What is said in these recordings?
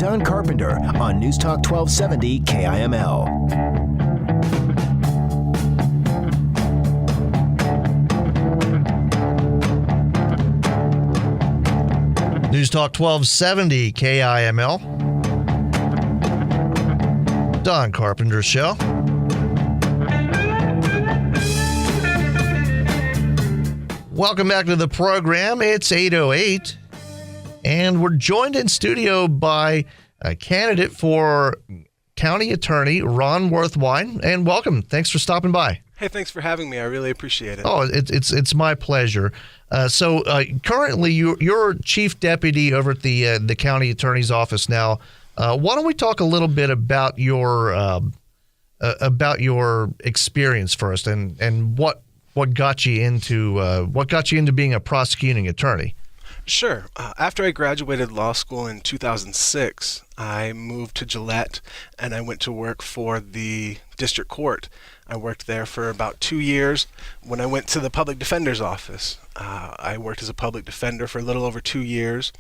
Don Carpenter on News Talk 1270 KIML. News Talk 1270 KIML. Don Carpenter Show. Welcome back to the program. It's 8:08, and we're joined in studio by a candidate for County Attorney, Ron Wirthwein. And welcome. Thanks for stopping by. Hey, thanks for having me. I really appreciate it. Oh, it's my pleasure. So currently, you're Chief Deputy over at the County Attorney's Office now. Why don't we talk a little bit about your experience first, and what got you into being a prosecuting attorney? Sure. After I graduated law school in 2006, I moved to Gillette, and I went to work for the district court. I worked there for about 2 years. When I went to the public defender's office, I worked as a public defender for a little over 2 years.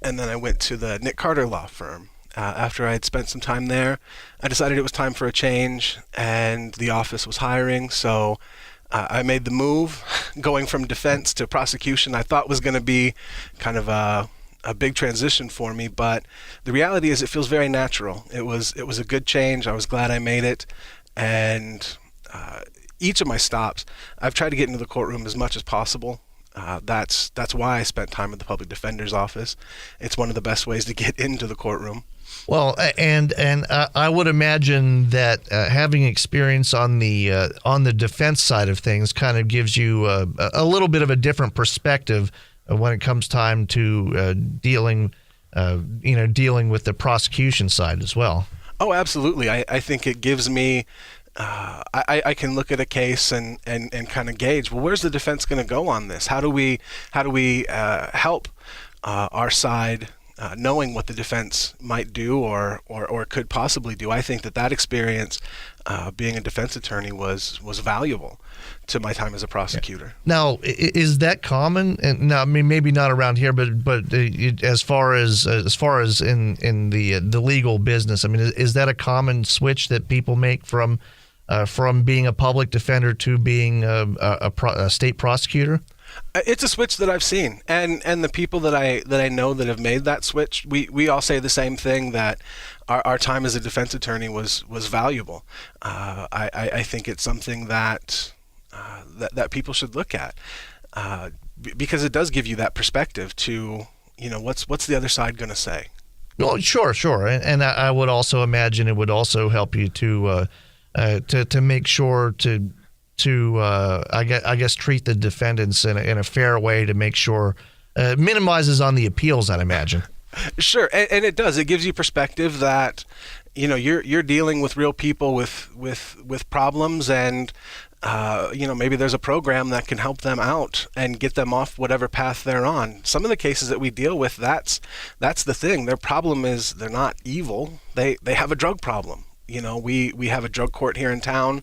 And then I went to the Nick Carter law firm. After I had spent some time there, I decided it was time for a change, and the office was hiring, so I made the move. Going from defense to prosecution, I thought was going to be kind of a big transition for me, but the reality is it feels very natural. It was a good change. I was glad I made it, and each of my stops, I've tried to get into the courtroom as much as possible. That's why I spent time at the public defender's office. It's one of the best ways to get into the courtroom. Well, and I would imagine that having experience on the defense side of things kind of gives you a little bit of a different perspective when it comes time to dealing with the prosecution side as well. Oh, absolutely. I think it gives me. I can look at a case and kind of gauge, well, where's the defense going to go on this? How do we help our side knowing what the defense might do or could possibly do? I think that experience, being a defense attorney, was valuable to my time as a prosecutor. Now, is that common? And now, I mean, maybe not around here, but as far as in the legal business, I mean, is that a common switch that people make from being a public defender to being a state prosecutor? It's a switch that I've seen, and the people that I know that have made that switch, we all say the same thing, that our time as a defense attorney was valuable. I think it's something that people should look at, because it does give you that perspective to, what's the other side going to say. Well, sure, and I would also imagine it would also help you to make sure to I guess treat the defendants in a fair way, to make sure minimizes on the appeals, I'd imagine. Sure, and it does. It gives you perspective that you're dealing with real people with problems, and maybe there's a program that can help them out and get them off whatever path they're on. Some of the cases that we deal with, that's the thing. Their problem is they're not evil. They have a drug problem. We have a drug court here in town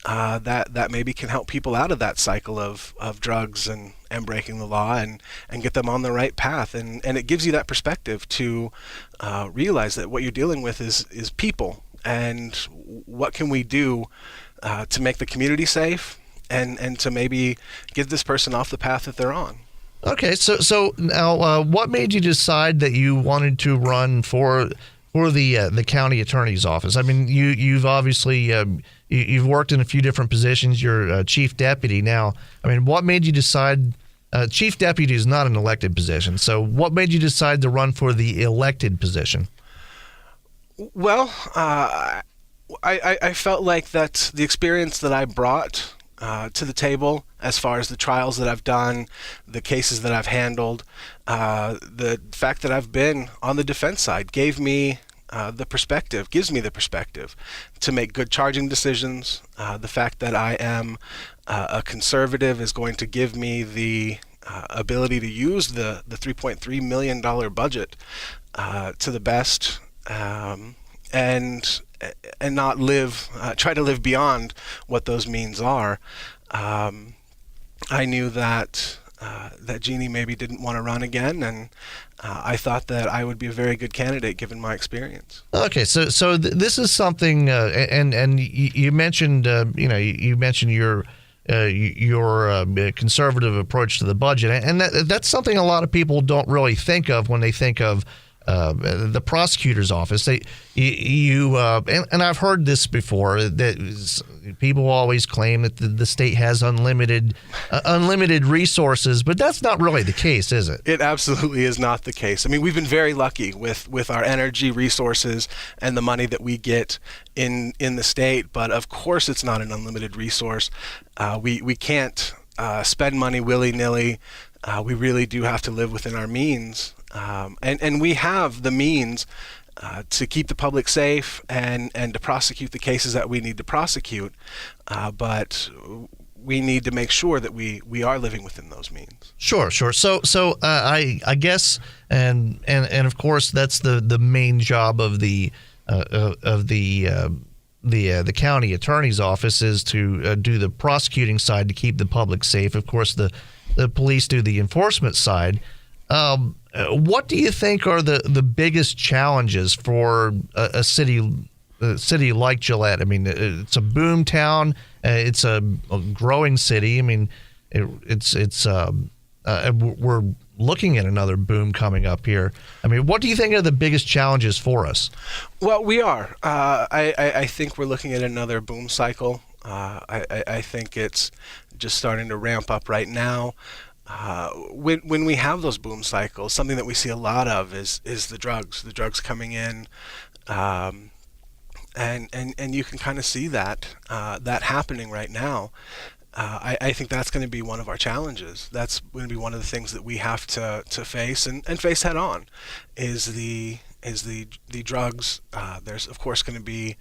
that maybe can help people out of that cycle of drugs and breaking the law and get them on the right path. And it gives you that perspective to realize that what you're dealing with is people, and what can we do to make the community safe and to maybe get this person off the path that they're on. Okay, so now what made you decide that you wanted to run for the county attorney's office? I mean, you've obviously you've worked in a few different positions. You're a chief deputy now. I mean, what made you decide? Chief deputy is not an elected position. So, what made you decide to run for the elected position? Well, I felt like that the experience that I brought to the table, as far as the trials that I've done, the cases that I've handled, the fact that I've been on the defense side gives me the perspective to make good charging decisions. The fact that I am a conservative is going to give me the ability to use the $3.3 million budget to the best, and not try to live beyond what those means are. I knew that that Jeannie maybe didn't want to run again, and I thought that I would be a very good candidate given my experience. Okay, so this is something, and you mentioned, you mentioned your conservative approach to the budget, and that's something a lot of people don't really think of when they think of the prosecutor's office. And I've heard this before, that people always claim that the state has unlimited resources, but that's not really the case, is it? It absolutely is not the case. I mean, we've been very lucky with our energy resources and the money that we get in the state, but of course it's not an unlimited resource. We can't spend money willy-nilly. We really do have to live within our means. And we have the means to keep the public safe and to prosecute the cases that we need to prosecute, but we need to make sure that we are living within those means. Sure. So I guess, and of course that's the main job of the county attorney's office, is to do the prosecuting side to keep the public safe. Of course, the police do the enforcement side. What do you think are the biggest challenges for a city like Gillette? I mean, it's a boom town. It's a growing city. I mean, we're looking at another boom coming up here. I mean, what do you think are the biggest challenges for us? Well, we are. I think we're looking at another boom cycle. I think it's just starting to ramp up right now. When we have those boom cycles, something that we see a lot of is the drugs coming in, and you can kind of see that happening right now. I think that's going to be one of our challenges. That's going to be one of the things that we have to face and face head on, is the drugs. There's of course going to be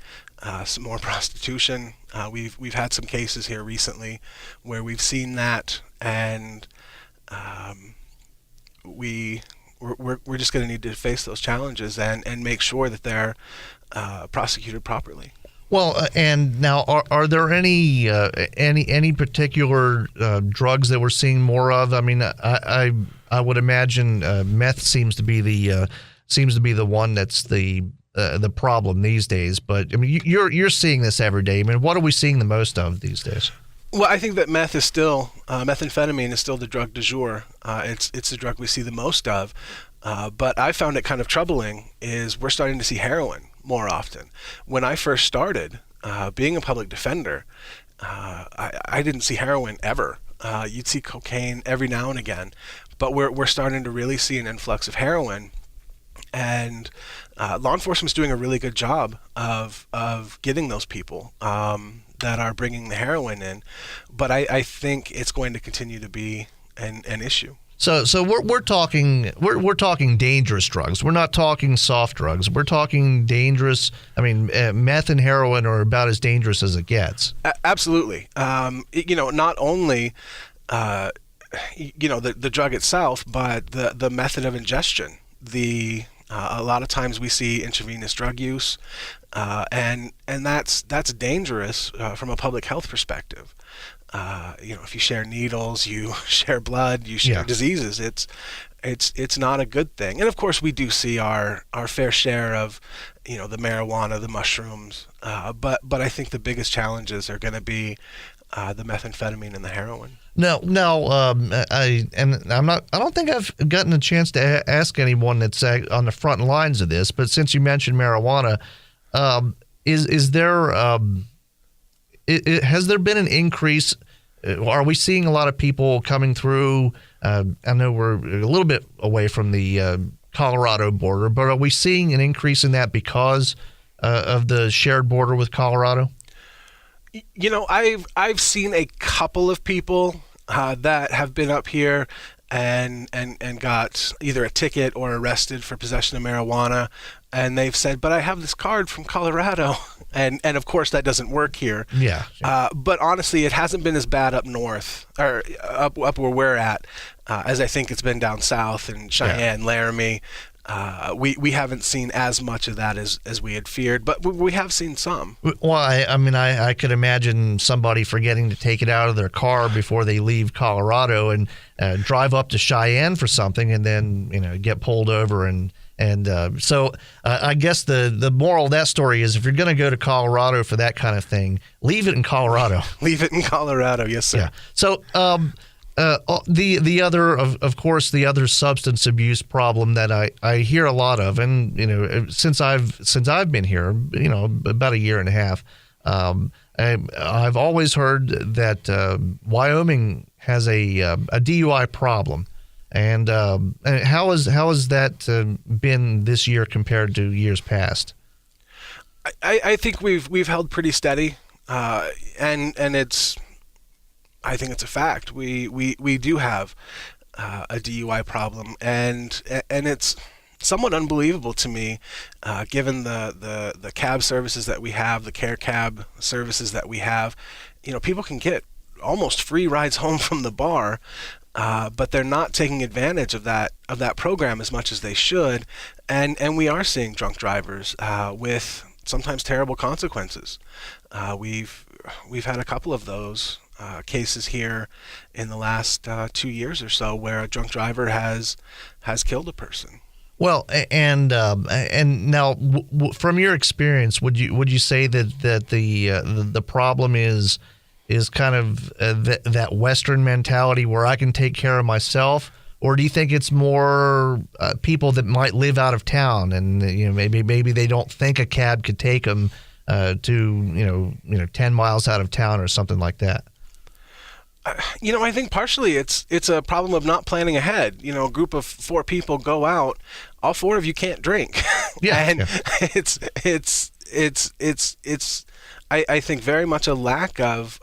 some more prostitution. We've had some cases here recently where we've seen that, and we're just going to need to face those challenges and make sure that they're prosecuted properly. Well, and now are there any particular drugs that we're seeing more of? I mean, I would imagine meth seems to be the one that's the problem these days. But I mean, you're seeing this every day. I mean, what are we seeing the most of these days? Well, I think that methamphetamine is still the drug du jour. It's the drug we see the most of. But I found it kind of troubling is we're starting to see heroin more often. When I first started being a public defender, I didn't see heroin ever. You'd see cocaine every now and again, but we're starting to really see an influx of heroin. And law enforcement's doing a really good job of getting those people that are bringing the heroin in, but I think it's going to continue to be an issue. So we're talking dangerous drugs. We're not talking soft drugs. We're talking dangerous. I mean, meth and heroin are about as dangerous as it gets. Absolutely. Not only the drug itself, but the method of ingestion. A lot of times we see intravenous drug use, and that's dangerous from a public health perspective. If you share needles, you share blood, you share diseases. It's not a good thing. And of course, we do see our fair share of, the marijuana, the mushrooms. But I think the biggest challenges are going to be the methamphetamine and the heroin. I don't think I've gotten a chance to ask anyone that's on the front lines of this. But since you mentioned marijuana, has there been an increase? Are we seeing a lot of people coming through? I know we're a little bit away from the Colorado border, but are we seeing an increase in that because of the shared border with Colorado? I've seen a couple of people that have been up here and got either a ticket or arrested for possession of marijuana, and they've said, "But I have this card from Colorado," and of course that doesn't work here. Yeah. But honestly, it hasn't been as bad up north or up where we're at as I think it's been down south in Cheyenne, Laramie. We haven't seen as much of that as we had feared, but we have seen some. Well, I could imagine somebody forgetting to take it out of their car before they leave Colorado and drive up to Cheyenne for something, and then get pulled over so I guess the moral of that story is if you're going to go to Colorado for that kind of thing, leave it in Colorado. Leave it in Colorado, yes, sir. Yeah. So the other, of course, the other substance abuse problem that I hear a lot of, and since I've been here, about a year and a half, I've always heard that Wyoming has a DUI problem. And how has that been this year compared to years past? I think we've held pretty steady, and it's. I think it's a fact. We do have a DUI problem, and it's somewhat unbelievable to me, given the cab services that we have, the care cab services that we have. People can get almost free rides home from the bar. But they're not taking advantage of that program as much as they should, and we are seeing drunk drivers with sometimes terrible consequences. We've had a couple of those cases here in the last 2 years or so where a drunk driver has killed a person. Well, and now from your experience, would you say that the problem is kind of that Western mentality where I can take care of myself, or do you think it's more people that might live out of town and maybe they don't think a cab could take them to 10 miles out of town or something like that? I think partially it's a problem of not planning ahead. A group of 4 people go out, all 4 of you can't drink. Yeah, and yeah. it's I think very much a lack of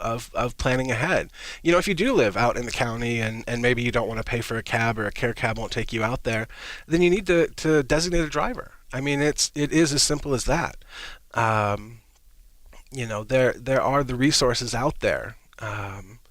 planning ahead. If you do live out in the county and maybe you don't want to pay for a cab or a care cab won't take you out there, then you need to designate a driver. I mean, it is as simple as that. There are the resources out there.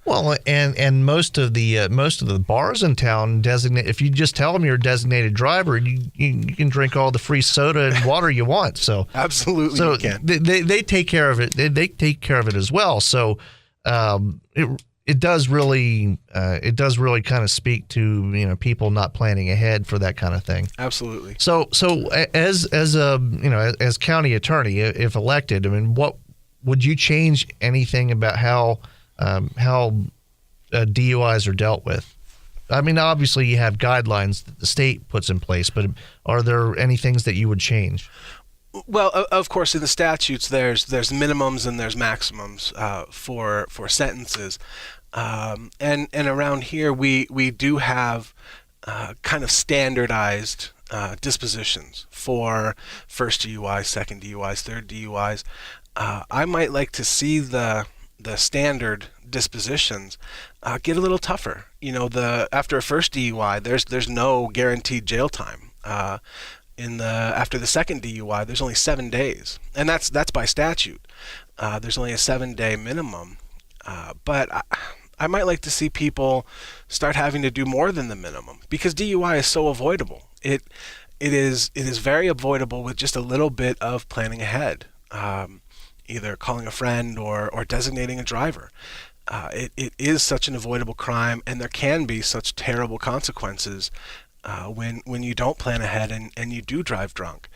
Well, and most of the bars in town designate. If you just tell them you're a designated driver, you can drink all the free soda and water you want. So absolutely, so you can. They take care of it. They take care of it as well. So it does really kind of speak to people not planning ahead for that kind of thing. Absolutely. So as as county attorney, if elected, I mean, what would you change anything about how DUIs are dealt with? I mean, obviously you have guidelines that the state puts in place, but are there any things that you would change? Well, of course, in the statutes, there's minimums and there's maximums for sentences, and around here we do have kind of standardized dispositions for first DUIs, second DUIs, third DUIs. I might like to see the standard dispositions get a little tougher. After a first DUI, there's no guaranteed jail time. After the second DUI, there's only 7 days, and that's by statute. There's only a 7-day minimum, but I might like to see people start having to do more than the minimum because DUI is so avoidable. It is very avoidable with just a little bit of planning ahead. Either calling a friend or designating a driver. It is such an avoidable crime, and there can be such terrible consequences when you don't plan ahead and you do drive drunk.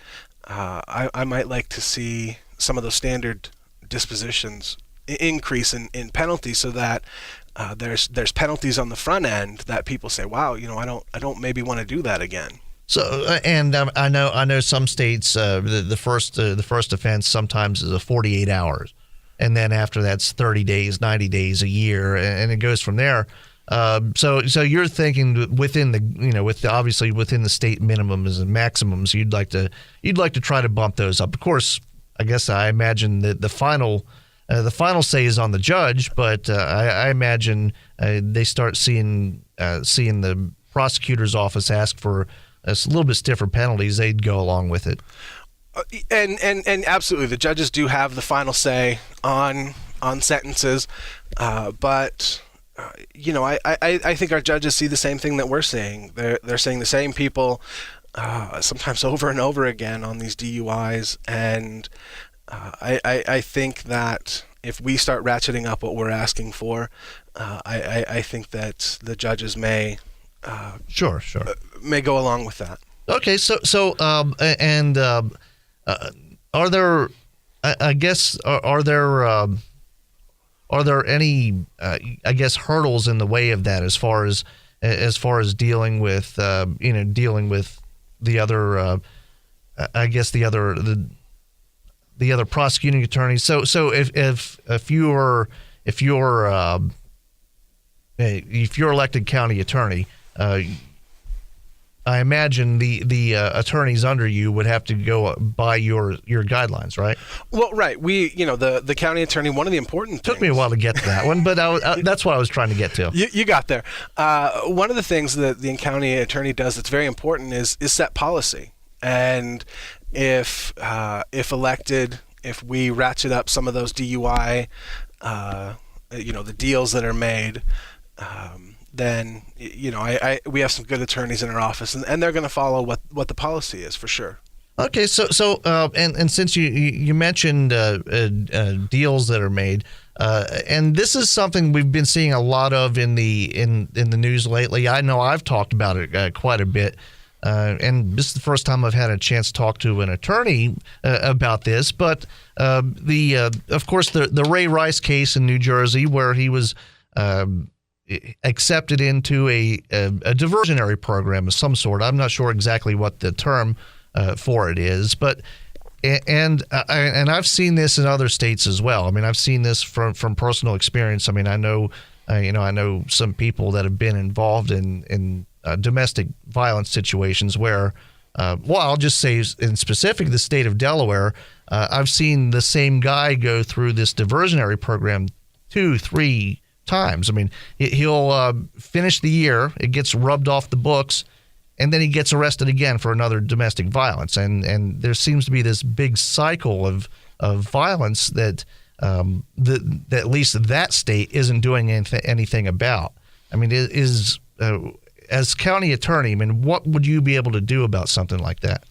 I might like to see some of those standard dispositions increase in penalties so that there's penalties on the front end that people say, wow, I don't maybe want to do that again. So, and I know some states the first offense sometimes is 48 hours, and then after that's 30 days, 90 days, a year, and it goes from there. So you're thinking within obviously within the state minimums and maximums, you'd like to try to bump those up. Of course, I guess I imagine that the final say is on the judge, but I imagine they start seeing the prosecutor's office ask for a little bit stiffer penalties, they'd go along with it. And absolutely, the judges do have the final say on sentences, but I think our judges see the same thing that we're seeing. They're saying the same people sometimes over and over again on these DUIs, and I think that if we start ratcheting up what we're asking for, I think that the judges may Sure. may go along with that. Okay, are there? I guess are there any I guess hurdles in the way of that as far as dealing with dealing with the other I guess the other prosecuting attorneys. So if you're elected county attorney, I imagine the attorneys under you would have to go by your guidelines, right? Well, right. We, the county attorney, one of the important things. Took me a while to get to that one, but that's what I was trying to get to. You got there. One of the things that the county attorney does that's very important is set policy. And if elected, if we ratchet up some of those DUI, the deals that are made, then we have some good attorneys in our office, and they're going to follow what the policy is for sure. Okay, so and since you mentioned deals that are made, and this is something we've been seeing a lot of in the news lately. I know I've talked about it quite a bit, and this is the first time I've had a chance to talk to an attorney about this. But of course the Ray Rice case in New Jersey, where he was accepted into a diversionary program of some sort. I'm not sure exactly what the term for it is, but and I've seen this in other states as well. I mean, I've seen this from personal experience. I mean, I know some people that have been involved in domestic violence situations where, I'll just say in specific the state of Delaware, I've seen the same guy go through this diversionary program 2-3 times. I mean, he'll finish the year, it gets rubbed off the books, and then he gets arrested again for another domestic violence. And there seems to be this big cycle of violence that that at least that state isn't doing anything about. I mean, as county attorney, I mean, what would you be able to do about something like that?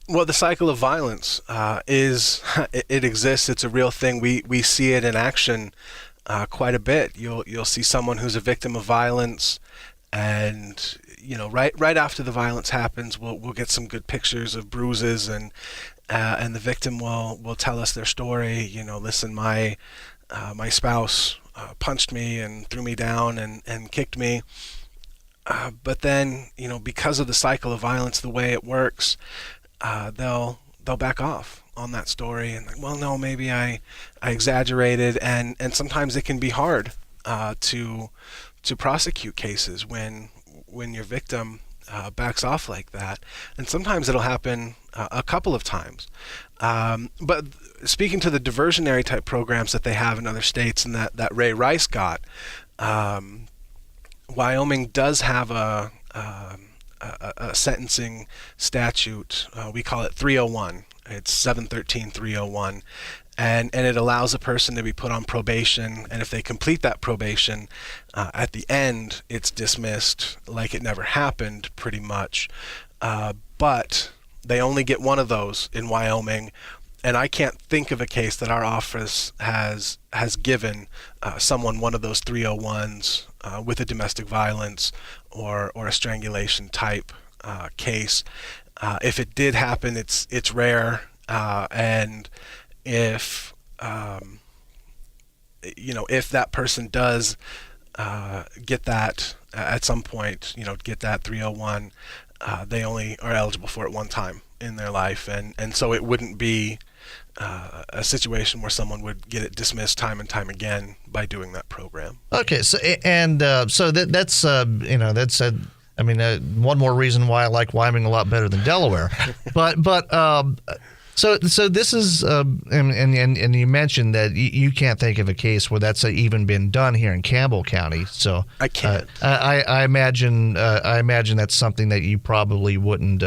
Well, the cycle of violence it exists. It's a real thing. We see it in action quite a bit. You'll see someone who's a victim of violence, and right after the violence happens, we'll get some good pictures of bruises, and the victim will tell us their story. Listen, my spouse punched me and threw me down and kicked me. But then, because of the cycle of violence, the way it works, they'll back off on that story and well, no, maybe I exaggerated, and sometimes it can be hard to prosecute cases when your victim backs off like that, and sometimes it'll happen a couple of times. But speaking to the diversionary type programs that they have in other states and that Ray Rice got, Wyoming does have a sentencing statute. We call it 301. It's 713-301, and it allows a person to be put on probation, and if they complete that probation, at the end it's dismissed like it never happened, pretty much. But they only get one of those in Wyoming, and I can't think of a case that our office has given someone one of those 301s with a domestic violence or a strangulation type case. If it did happen, it's rare, and if if that person does get that at some point, get that 301, they only are eligible for it one time in their life, and so it wouldn't be a situation where someone would get it dismissed time and time again by doing that program. Okay, so that's one more reason why I like Wyoming a lot better than Delaware. but So this is, and you mentioned that you can't think of a case where that's even been done here in Campbell County. So I can't. I imagine that's something that you probably wouldn't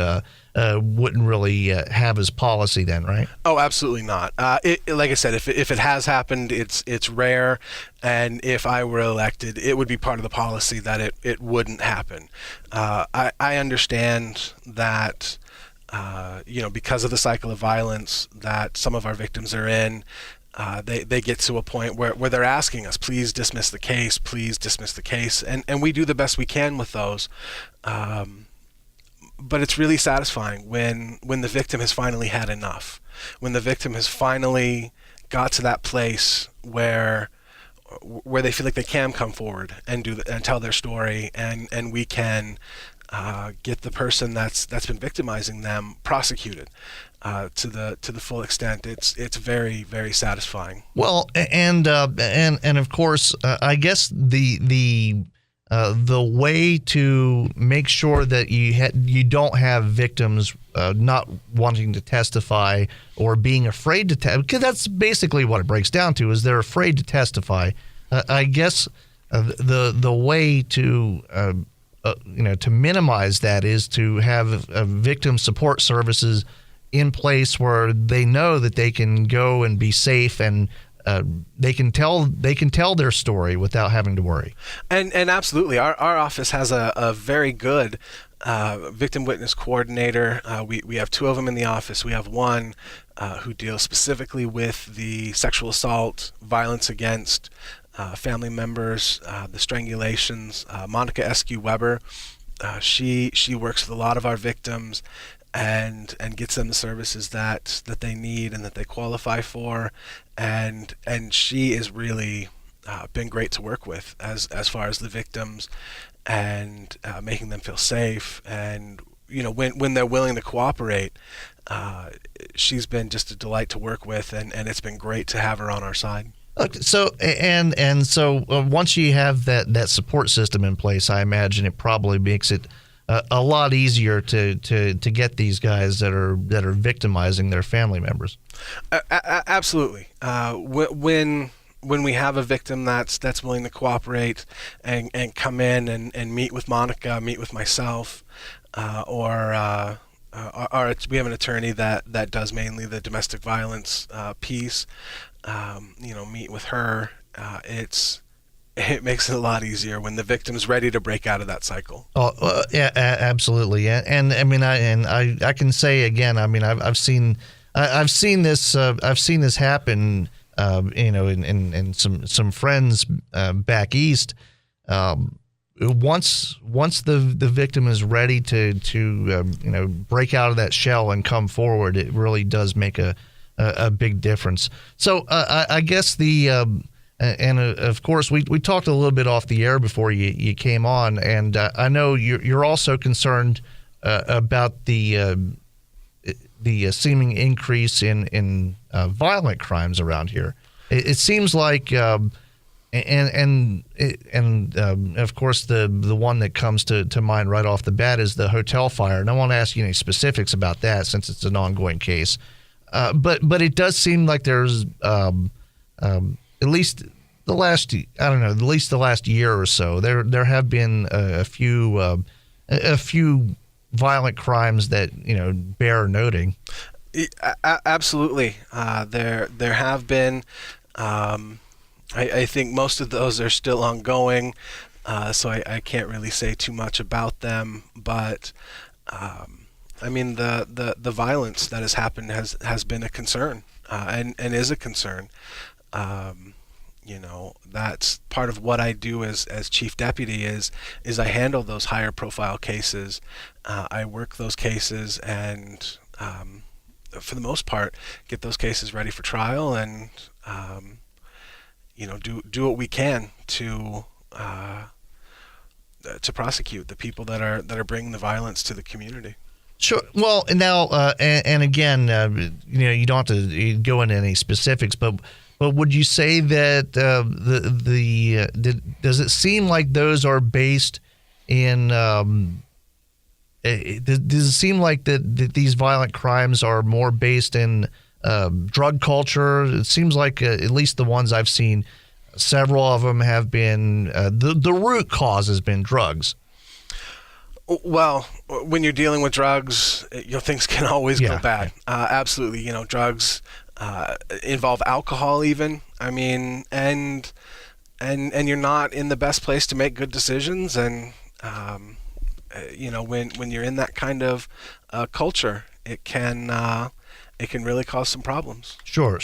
really have as policy then, right? Oh, absolutely not. Like I said, if it has happened, it's rare, and if I were elected, it would be part of the policy that it wouldn't happen. I understand that. Because of the cycle of violence that some of our victims are in, they get to a point where they're asking us, please dismiss the case, and we do the best we can with those. But it's really satisfying when the victim has finally had enough, when the victim has finally got to that place where they feel like they can come forward and tell their story, and we can get the person that's been victimizing them prosecuted to the full extent. It's very, very satisfying. Well, and of course, I guess the way to make sure that you don't have victims not wanting to testify or being afraid to testify, because that's basically what it breaks down to, is they're afraid to testify. I guess the way to to minimize that is to have victim support services in place where they know that they can go and be safe, and they can tell their story without having to worry. And absolutely, our office has a very good victim witness coordinator. We have two of them in the office. We have one who deals specifically with the sexual assault, violence against family members, the strangulations. Monica Eskew Weber, she works with a lot of our victims and gets them the services that they need and that they qualify for, and she is really been great to work with as far as the victims and making them feel safe. And when they're willing to cooperate, she's been just a delight to work with, and it's been great to have her on our side. Okay, so once you have that support system in place, I imagine it probably makes it a lot easier to get these guys that are victimizing their family members. Absolutely. When we have a victim that's willing to cooperate and come in and meet with Monica, meet with myself, or we have an attorney that does mainly the domestic violence piece. Meet with her. It makes it a lot easier when the victim's ready to break out of that cycle. Oh, yeah, absolutely. And I mean, I can say again, I mean, I've seen this happen. In some friends back east. Once the victim is ready to break out of that shell and come forward, it really does make a big difference. So I guess of course we talked a little bit off the air before you came on, and I know you're also concerned about the seeming increase in violent crimes around here. It seems like, and of course the one that comes to mind right off the bat is the hotel fire, and I won't ask you any specifics about that since it's an ongoing case. But it does seem like there's at least the last year or so there have been a few violent crimes that bear noting. Absolutely, there have been. I think most of those are still ongoing, so I can't really say too much about them. But I mean, the violence that has happened has been a concern, and is a concern. That's part of what I do as chief deputy is I handle those higher profile cases. I work those cases and for the most part get those cases ready for trial, and do what we can to prosecute the people that are bringing the violence to the community. Sure. Well, now and again, you don't have to go into any specifics, but would you say that does it seem like those are based in does it seem like that these violent crimes are more based in drug culture? It seems like at least the ones I've seen, several of them have been the root cause has been drugs. Well, when you're dealing with drugs, things can always go bad. Absolutely, drugs involve alcohol even. I mean, and you're not in the best place to make good decisions, and when you're in that kind of culture, it can really cause some problems. Sure.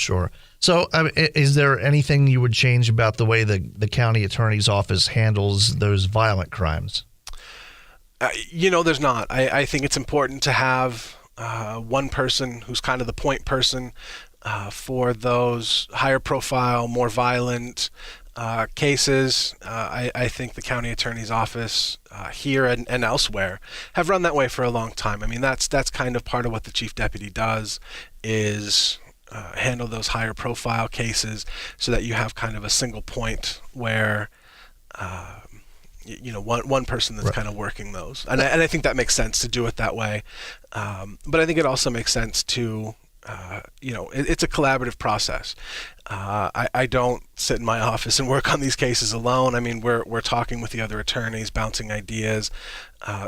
So, is there anything you would change about the way the county attorney's office handles those violent crimes? There's not. I think it's important to have one person who's kind of the point person for those higher profile, more violent cases. I think the county attorney's office here and elsewhere have run that way for a long time. I mean, that's kind of part of what the chief deputy does, is handle those higher profile cases so that you have kind of a single point where one person that's kind of working those, and I think that makes sense to do it that way. But I think it also makes sense to it's a collaborative process. I don't sit in my office and work on these cases alone. I mean, we're talking with the other attorneys, bouncing ideas.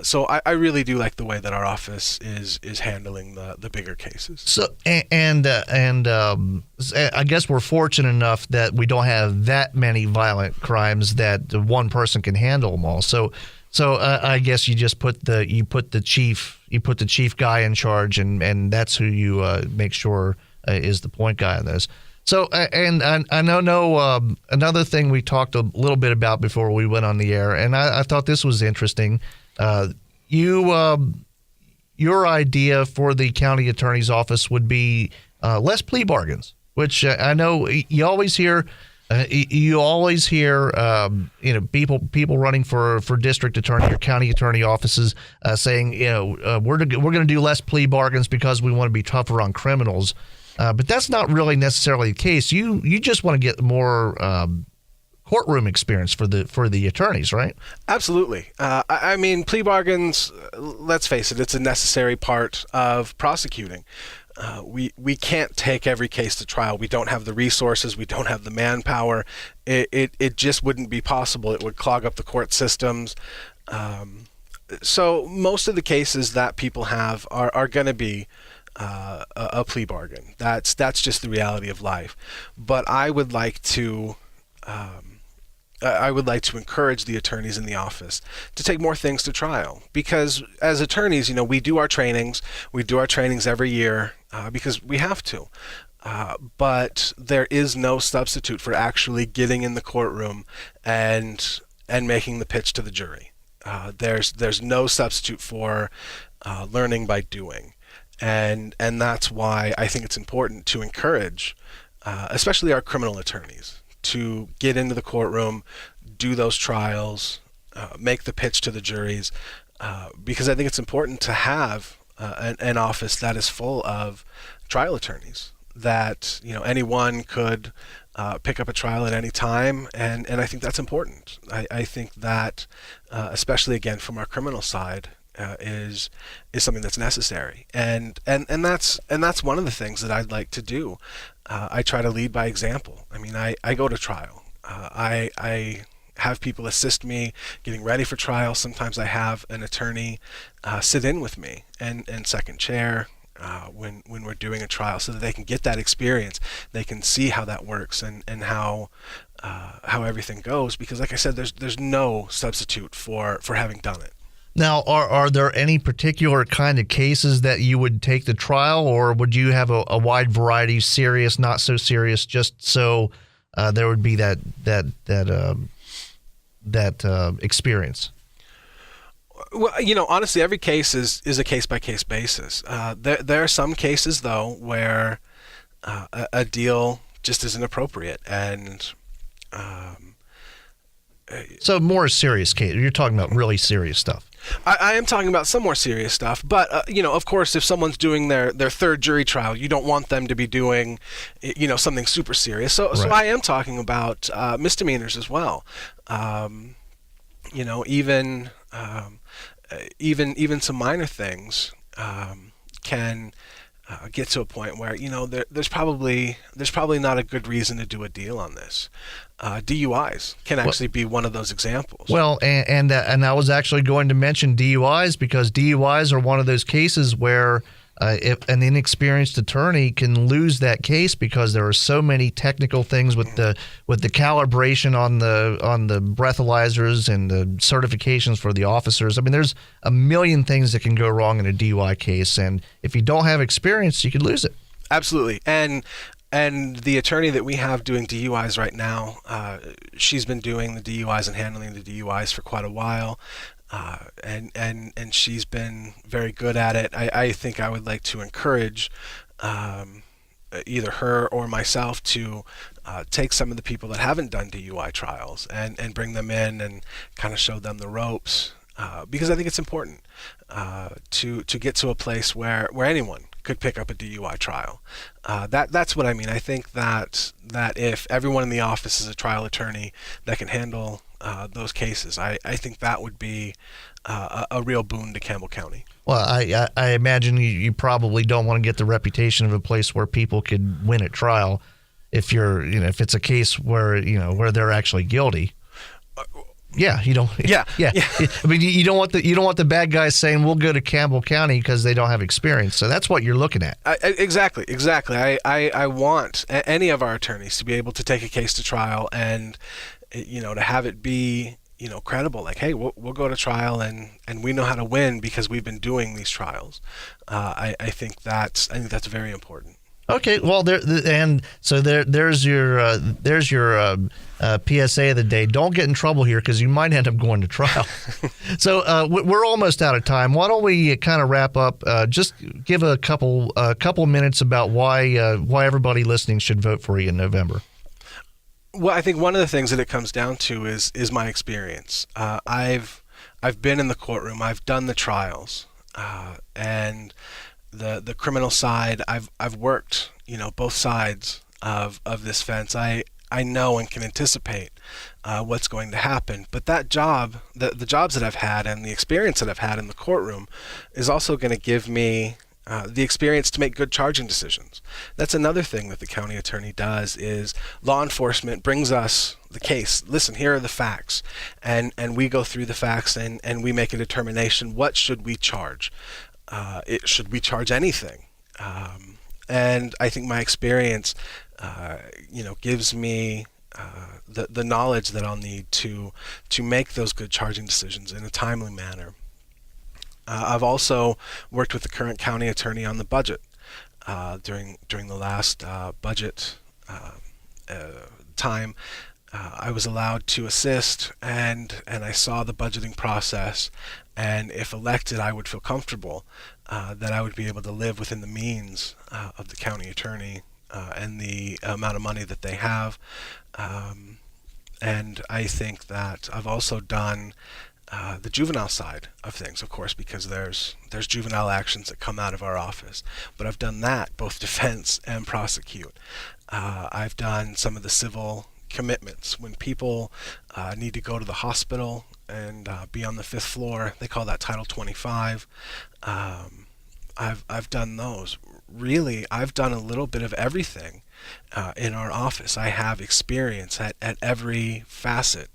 So I really do like the way that our office is handling the bigger cases. So and I guess we're fortunate enough that we don't have that many violent crimes that one person can handle them all. So I guess you just put the chief guy in charge, and that's who you make sure is the point guy on this. So and I know another thing we talked a little bit about before we went on the air, and I thought this was interesting. Your idea for the county attorney's office would be less plea bargains, which I know you always hear. People running for district attorney or county attorney offices saying, we're going to do less plea bargains because we want to be tougher on criminals. But that's not really necessarily the case. You just want to get more courtroom experience for the attorneys, right? Absolutely. I mean, plea bargains, let's face it, it's a necessary part of prosecuting. We can't take every case to trial. We don't have the resources. We don't have the manpower. It just wouldn't be possible. It would clog up the court systems. So most of the cases that people have are going to be a plea bargain. That's just the reality of life. But I would like to encourage the attorneys in the office to take more things to trial, because as attorneys, we do our trainings. We do our trainings every year because we have to. But there is no substitute for actually getting in the courtroom and making the pitch to the jury. There's no substitute for learning by doing. And that's why I think it's important to encourage, especially our criminal attorneys, to get into the courtroom, do those trials, make the pitch to the juries, because I think it's important to have an office that is full of trial attorneys, that anyone could pick up a trial at any time, and I think that's important. I think that especially again from our criminal side is something that's necessary, and that's one of the things that I'd like to do. I try to lead by example. I mean, I go to trial. I have people assist me getting ready for trial. Sometimes I have an attorney sit in with me and second chair when we're doing a trial, so that they can get that experience. They can see how that works and how everything goes. Because, like I said, there's no substitute for having done it. Now, are there any particular kind of cases that you would take to trial, or would you have a wide variety, serious, not so serious, just so there would be that experience? Well, honestly, every case is a case-by-case basis. There are some cases, though, where a deal just isn't appropriate, and so more serious case. You're talking about really serious stuff. I am talking about some more serious stuff, but of course, if someone's doing their third jury trial, you don't want them to be doing, something super serious. So I am talking about misdemeanors as well. Even even some minor things can get to a point where there's probably not a good reason to do a deal on this. DUIs can actually be one of those examples. Well, and I was actually going to mention DUIs, because DUIs are one of those cases where if an inexperienced attorney can lose that case, because there are so many technical things with the calibration on the breathalyzers and the certifications for the officers. I mean, there's a million things that can go wrong in a DUI case, and if you don't have experience, you could lose it. Absolutely. And the attorney that we have doing DUIs right now, she's been doing the DUIs and handling the DUIs for quite a while. And she's been very good at it. I think I would like to encourage either her or myself to take some of the people that haven't done DUI trials and bring them in and kind of show them the ropes, because I think it's important to get to a place where anyone could pick up a DUI trial. That's what I mean. I think that if everyone in the office is a trial attorney that can handle those cases, I think that would be a real boon to Campbell County. Well, I imagine you probably don't want to get the reputation of a place where people could win at trial if if it's a case where they're actually guilty. Yeah, you don't. Yeah. I mean, you don't want the bad guys saying we'll go to Campbell County because they don't have experience. So that's what you're looking at. Exactly. I want any of our attorneys to be able to take a case to trial and to have it be credible. Like, hey, we'll go to trial and we know how to win because we've been doing these trials. I think that's very important. Okay, well, there's your PSA of the day. Don't get in trouble here because you might end up going to trial. So we're almost out of time. Why don't we kind of wrap up? Just give a couple minutes about why everybody listening should vote for you in November. Well, I think one of the things that it comes down to is my experience. I've been in the courtroom. I've done the trials, and the criminal side. I've worked, both sides of this fence. I know and can anticipate what's going to happen. But that job, the jobs that I've had and the experience that I've had in the courtroom is also going to give me the experience to make good charging decisions. That's another thing that the county attorney does is law enforcement brings us the case. Listen, here are the facts. And we go through the facts and we make a determination. What should we charge? Should we charge anything? And I think my experience, gives me the knowledge that I'll need to make those good charging decisions in a timely manner. I've also worked with the current county attorney on the budget during the last budget time. I was allowed to assist, and I saw the budgeting process. And if elected, I would feel comfortable that I would be able to live within the means of the county attorney and the amount of money that they have. And I think that I've also done the juvenile side of things, of course, because there's juvenile actions that come out of our office. But I've done that, both defense and prosecute. I've done some of the civil commitments when people need to go to the hospital and be on the 5th floor. They call that Title 25. I've done those. Really, I've done a little bit of everything in our office. I have experience at every facet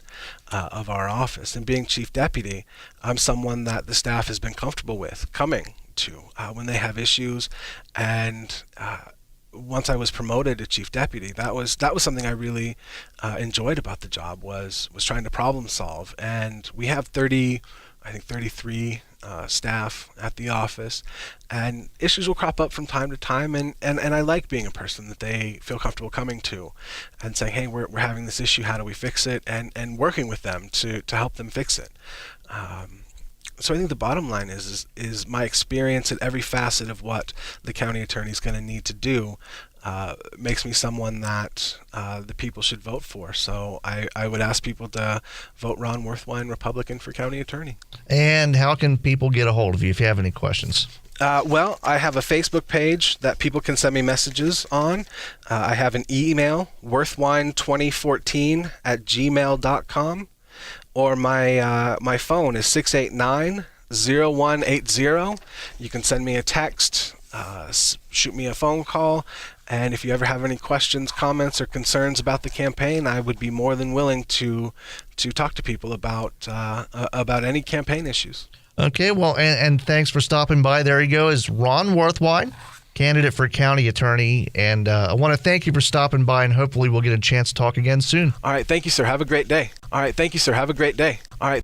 of our office. And being chief deputy, I'm someone that the staff has been comfortable with coming to when they have issues. And once I was promoted to chief deputy, that was something I really enjoyed about the job was trying to problem solve. And we have 33 staff at the office, and issues will crop up from time to time, and I like being a person that they feel comfortable coming to and saying, hey, we're having this issue, how do we fix it, and working with them to help them fix it. So I think the bottom line is my experience at every facet of what the county attorney is going to need to do makes me someone that the people should vote for. So I would ask people to vote Ron Wirthwein, Republican, for county attorney. And how can people get a hold of you if you have any questions? Well, I have a Facebook page that people can send me messages on. I have an email, wirthwein2014@gmail.com. Or my phone is 888-246-0180. You can send me a text, shoot me a phone call, and if you ever have any questions, comments, or concerns about the campaign, I would be more than willing to talk to people about any campaign issues. Okay, well, and thanks for stopping by. There you go, is Ron Wirthwein, candidate for county attorney, and I want to thank you for stopping by, and hopefully we'll get a chance to talk again soon. All right, thank you, sir. Have a great day. All right, thank you, sir. Have a great day. All right.